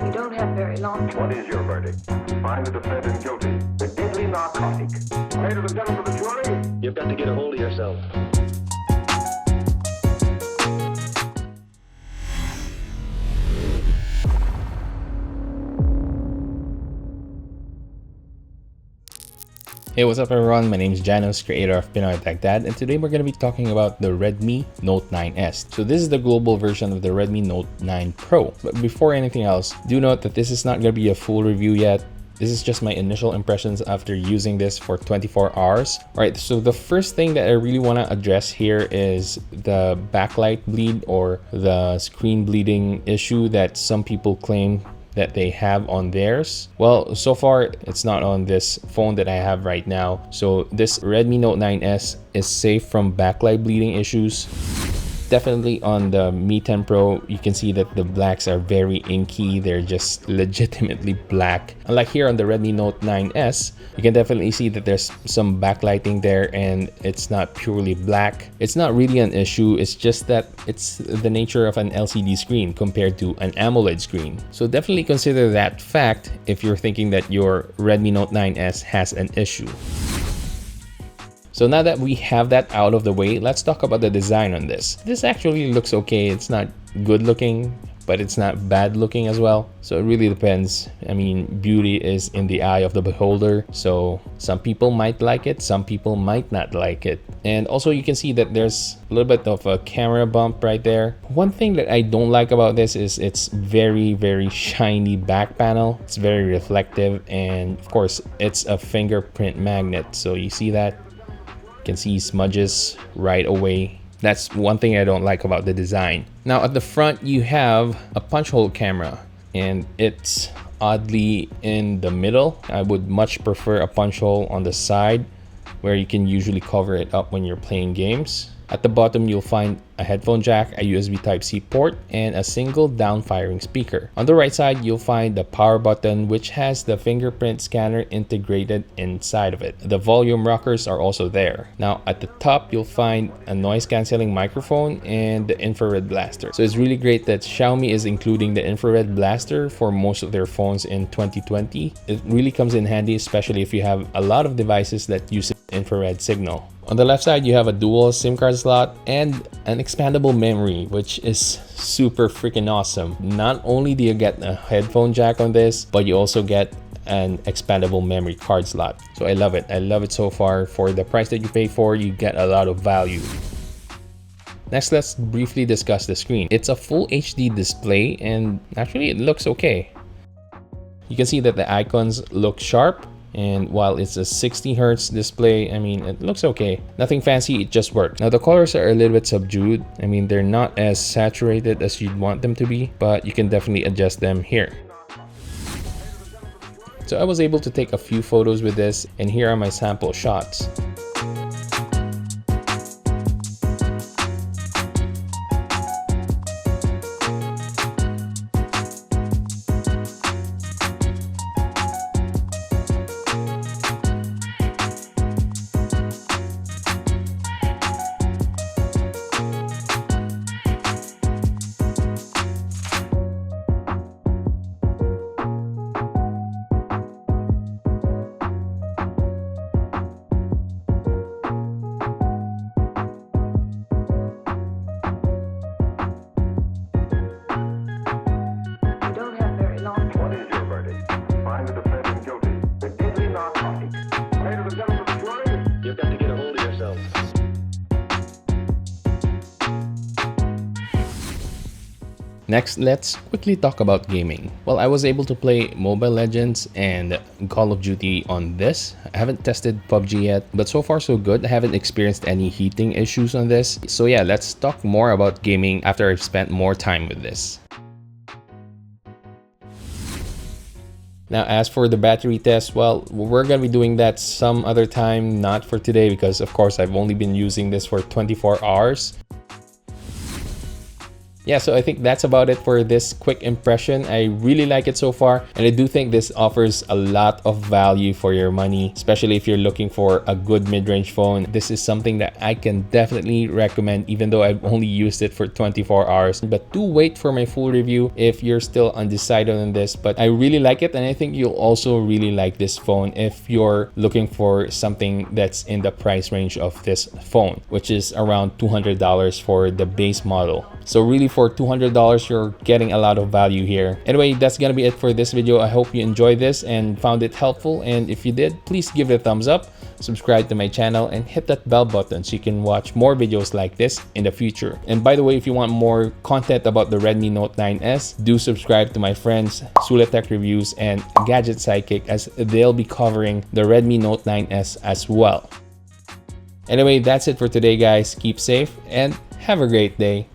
We don't have very long. What is your verdict? Find the defendant guilty. The deadly narcotic. Ladies and gentlemen of the jury, you've got to get a hold of yourself. Hey, what's up everyone? My name is Janos, creator of Pinoy Tech Dad, and today we're going to be talking about the Redmi Note 9S. So this is the global version of the Redmi Note 9 Pro. But before anything else, do note that this is not going to be a full review yet. This is just my initial impressions after using this for 24 hours. Alright, so the first thing that I really want to address here is the backlight bleed or the screen bleeding issue that some people claim that they have on theirs. Well, so far it's not on this phone that I have right now. So this Redmi Note 9S is safe from backlight bleeding issues. Definitely on the Mi 10 Pro, you can see that the blacks are very inky. They're just legitimately black. Unlike here on the Redmi Note 9S, you can definitely see that there's some backlighting there and it's not purely black. It's not really an issue. It's just that it's the nature of an LCD screen compared to an AMOLED screen. So definitely consider that fact if you're thinking that your Redmi Note 9S has an issue. So now that we have that out of the way, let's talk about the design on this. This actually looks okay. It's not good looking, but it's not bad looking as well. So it really depends. I mean, beauty is in the eye of the beholder. So some people might like it, some people might not like it. And also you can see that there's a little bit of a camera bump right there. One thing that I don't like about this is it's very, very shiny back panel. It's very reflective. And of course, it's a fingerprint magnet. So you see that? Can see smudges right away. That's one thing I don't like about the design. Now at the front you have a punch hole camera and it's oddly in the middle. I would much prefer a punch hole on the side where you can usually cover it up when you're playing games. At the bottom you'll find a headphone jack, a USB Type-C port, and a single down-firing speaker. On the right side you'll find the power button which has the fingerprint scanner integrated inside of it. The volume rockers are also there. Now at the top you'll find a noise cancelling microphone and the infrared blaster. So it's really great that Xiaomi is including the infrared blaster for most of their phones in 2020. It really comes in handy, especially if you have a lot of devices that use infrared signal. On the left side you have a dual SIM card slot and an expandable memory, which is super freaking awesome. Not only do you get a headphone jack on this, but you also get an expandable memory card slot. So I love it. I love it so far. For the price that you pay for, you get a lot of value. Next, let's briefly discuss the screen. It's a full HD display and actually it looks okay. You can see that the icons look sharp. And while it's a 60 Hz display, I mean, it looks okay. Nothing fancy, it just works. Now the colors are a little bit subdued. I mean, they're not as saturated as you'd want them to be, but you can definitely adjust them here. So I was able to take a few photos with this, and here are my sample shots. Next, let's quickly talk about gaming. Well, I was able to play Mobile Legends and Call of Duty on this. I haven't tested PUBG yet, but so far so good. I haven't experienced any heating issues on this. So yeah, let's talk more about gaming after I've spent more time with this. Now, as for the battery test, well, we're going to be doing that some other time, not for today, because of course I've only been using this for 24 hours. Yeah, so I think that's about it for this quick impression. I really like it so far, and I do think this offers a lot of value for your money, especially if you're looking for a good mid-range phone. This is something that I can definitely recommend, even though I've only used it for 24 hours. But do wait for my full review if you're still undecided on this. But I really like it, and I think you'll also really like this phone if you're looking for something that's in the price range of this phone, which is around $200 for the base model. So really, for $200, you're getting a lot of value here. Anyway, that's gonna be it for this video. I hope you enjoyed this and found it helpful. And if you did, please give it a thumbs up, subscribe to my channel, and hit that bell button so you can watch more videos like this in the future. And by the way, if you want more content about the Redmi Note 9S, do subscribe to my friends Sula Tech Reviews and Gadget Sidekick, as they'll be covering the Redmi Note 9S as well. Anyway, that's it for today, guys. Keep safe and have a great day.